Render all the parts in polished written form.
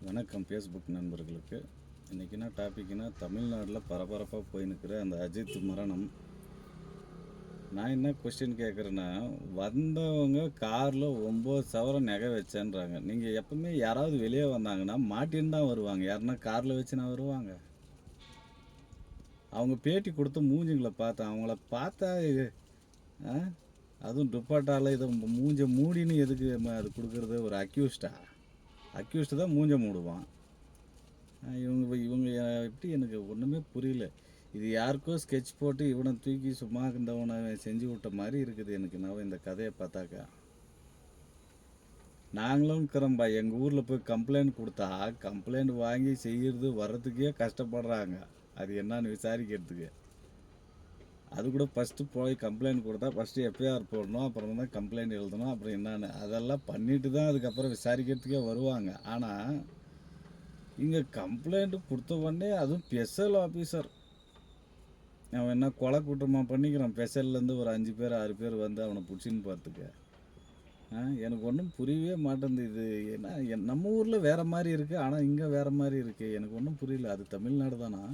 வணக்கம் ஃபேஸ்புக் நண்பர்களுக்கு. இன்றைக்கி என்ன டாபிக்னா, தமிழ்நாட்டில் பரபரப்பாக போயின்னுக்கிற அந்த அஜித் மரணம். நான் என்ன கொஸ்டின் கேட்குறேன்னா, வந்தவங்க காரில் 9 சவரம் நகை வச்சேன்றாங்க. நீங்கள் எப்பவுமே யாராவது வெளியே வந்தாங்கன்னா மாட்டின்னு தான் வருவாங்க. யாருன்னா காரில் வச்சுனா வருவாங்க? அவங்க பேட்டி கொடுத்து மூஞ்சிங்களை பார்த்தேன். அவங்கள பார்த்தா அதுவும் துப்பாட்டாவில் இதை மூஞ்ச மூடின்னு எதுக்கு அது கொடுக்குறது? ஒரு அக்யூஸ்டு தான் மூஞ்ச மூடுவான். இவங்க இவங்க எப்படி எனக்கு ஒன்றுமே புரியல. இது யாருக்கோ ஸ்கெட்ச் போட்டு இவனை தூக்கி சும்மா இருந்தவனை செஞ்சு விட்ட மாதிரி இருக்குது எனக்கு. நான் இந்த கதையை பார்த்தாக்கா நாங்களும் இருக்கிறோம்பா. எங்கள் ஊரில் போய் கம்ப்ளைண்ட் கொடுத்தா கம்ப்ளைண்ட் வாங்கி செய்கிறது வர்றதுக்கே கஷ்டப்படுறாங்க. அது என்னன்னு விசாரிக்கிறதுக்கு. அது கூட ஃபஸ்ட்டு போய் கம்ப்ளைண்ட் கொடுத்தா ஃபஸ்ட்டு எஃப்ஐஆர் போடணும், அப்புறம் தான் கம்ப்ளைண்ட் எழுதணும், அப்புறம் என்னன்னு அதெல்லாம் பண்ணிட்டு தான் அதுக்கப்புறம் விசாரிக்கிறதுக்கே வருவாங்க. ஆனால் இங்கே கம்ப்ளைண்ட்டு கொடுத்த உடனே அதுவும் ஸ்பெஷல் ஆஃபீஸர் அவன் என்ன கொலை குற்றமாக பண்ணிக்கிறான். ஸ்பெஷல்லேருந்து ஒரு 5 பேர் 6 பேர் வந்து அவனை பிடிச்சின்னு பார்த்துக்க. எனக்கு ஒன்றும் புரியவே மாட்டேங்குது. இது என்ன நம்ம ஊரில் வேறு மாதிரி இருக்குது, ஆனால் இங்கே வேறு மாதிரி இருக்குது. எனக்கு ஒன்றும் புரியல. அது தமிழ்நாடு தானா,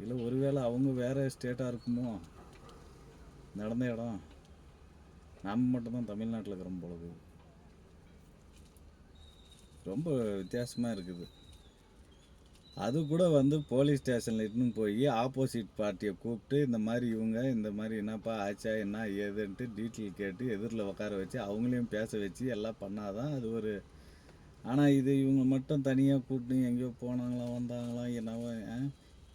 இல்லை ஒருவேளை அவங்க வேறு ஸ்டேட்டாக இருக்குமோ நடந்த இடம்? நம்ம மட்டும்தான் தமிழ்நாட்டில் இருக்கிறோம் பொழுது. ரொம்ப வித்தியாசமாக இருக்குது. அது கூட வந்து போலீஸ் ஸ்டேஷனில் இட்டுன்னு போய் ஆப்போசிட் பார்ட்டியை கூப்பிட்டு இந்த மாதிரி இவங்க இந்த மாதிரி என்னப்பா ஆச்சா என்ன ஏதுன்ட்டு டீட்டெயில் கேட்டு எதிரில் உட்கார வச்சு அவங்களையும் பேச வச்சு எல்லாம் பண்ணாதான் அது ஒரு. ஆனால் இது இவங்க மட்டும் தனியாக கூப்பிட்டு எங்கேயோ போனாங்களாம் வந்தாங்களாம் என்னவோ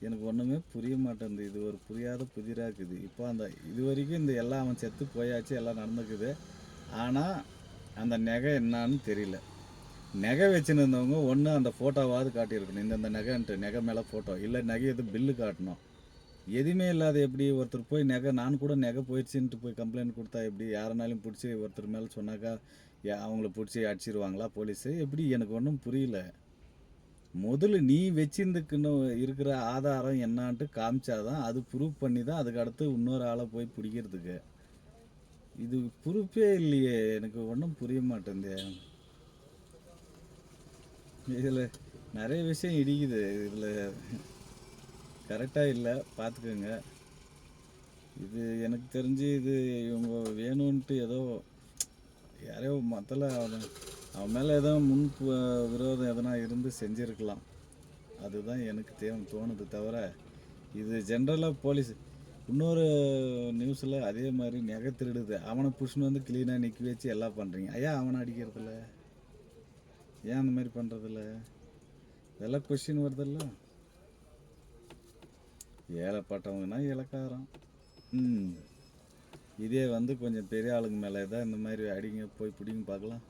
எனக்கு ஒன்றுமே புரிய மாட்டேங்குது. இது ஒரு புரியாத புதிராக இருக்குது. இப்போ அந்த இது வரைக்கும் இந்த எல்லாம் அவன் செத்து போயாச்சு, எல்லாம் நடந்துக்குது. ஆனால் அந்த நகை என்னான்னு தெரியல. நகை வச்சுன்னு இருந்தவங்க ஒன்று அந்த ஃபோட்டோவாவது காட்டியிருக்கணும், இந்தந்த நகைன்ட்டு. நகை மேலே ஃபோட்டோ இல்லை, நகை எது பில்லு காட்டணும். எதுவுமே இல்லாத எப்படி ஒருத்தர் போய் நகை, நான் கூட நகை போயிடுச்சுன்ட்டு போய் கம்ப்ளைண்ட் கொடுத்தா எப்படி? யாருனாலும் பிடிச்சி ஒருத்தர் மேலே சொன்னாக்கா அவங்கள பிடிச்சி அடிச்சிருவாங்களா போலீஸு? எப்படி? எனக்கு ஒன்றும் புரியல. முதல்ல நீ வச்சிருந்துக்குன்னு இருக்கிற ஆதாரம் என்னான்ட்டு காமிச்சாதான், அது ப்ரூஃப் பண்ணி தான் அதுக்கு அடுத்து இன்னொரு ஆளை போய் பிடிக்கிறதுக்கு. இது ப்ரூஃபே இல்லையே. எனக்கு ஒன்றும் புரிய மாட்டேங்குது. இதில் நிறைய விஷயம் இடிக்குது. இதில் கரெக்டாக இல்லை, பார்த்துக்கோங்க. இது எனக்கு தெரிஞ்சு இது இவங்க வேணும்ன்ட்டு ஏதோ யாரையோ மற்றல அவன் மேலே ஏதோ முன் விரோதம் எதனா இருந்து செஞ்சுருக்கலாம். அதுதான் எனக்கு தோணுது தவிர இது ஜென்ரலாக போலீஸ். இன்னொரு நியூஸில் அதே மாதிரி நகை திருடுது, அவனை புஷ்னு வந்து க்ளீனாக நிற்க வச்சு எல்லாம் பண்ணுறீங்க. ஐயா அவனை அடிக்கிறதில்ல, ஏன் அந்த மாதிரி பண்ணுறதில்ல? இதெல்லாம் கொஸ்டின் வருதில்ல. ஏழைப்பட்டவங்கன்னா இலக்காரம். இதே வந்து கொஞ்சம் பெரிய ஆளுங்க மேலே தான் இந்த மாதிரி அடிங்க போய் பிடிங்க பார்க்கலாம்.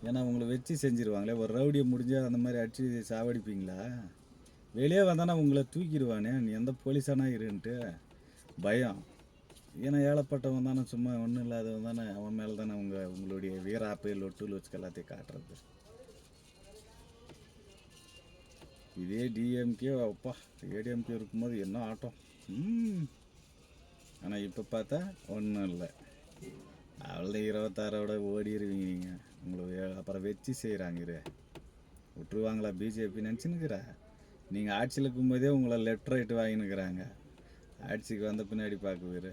ஏன்னா அவங்கள வச்சு செஞ்சுருவாங்களே. ஒரு ரவுடியை முடிஞ்சால் அந்த மாதிரி அடித்து சாவடிப்பீங்களா? வெளியே வந்தானே உங்களை தூக்கிடுவானே, நீ எந்த போலீஸானா இருன்ட்டு பயம். ஏன்னா ஏழைப்பட்டவன் தானே, சும்மா ஒன்றும் இல்லாதவன் தானே, அவன் மேலே தானே உங்களுடைய வீராப்பை லொட்டு வச்சுக்க எல்லாத்தையும் காட்டுறது. இதே டிஎம்கே அப்பா ஏடிஎம்கே இருக்கும்போது என்ன ஆட்டம். ஆனால் இப்போ பார்த்தா ஒன்றும் இல்லை. அவ்வளோ 26 ஓடிடுவீங்க நீங்கள். உங்களுக்கு அப்புறம் வச்சு செய்கிறாங்க. விட்டுருவாங்களா பிஜேபி நினச்சின்னுக்கிறா? நீங்கள் ஆட்சியில் இருக்கும்போதே உங்களை லெஃப்ட் ரைட்டு வாங்கினுக்கிறாங்க. ஆட்சிக்கு வந்த பின்னாடி பார்க்குவீர்.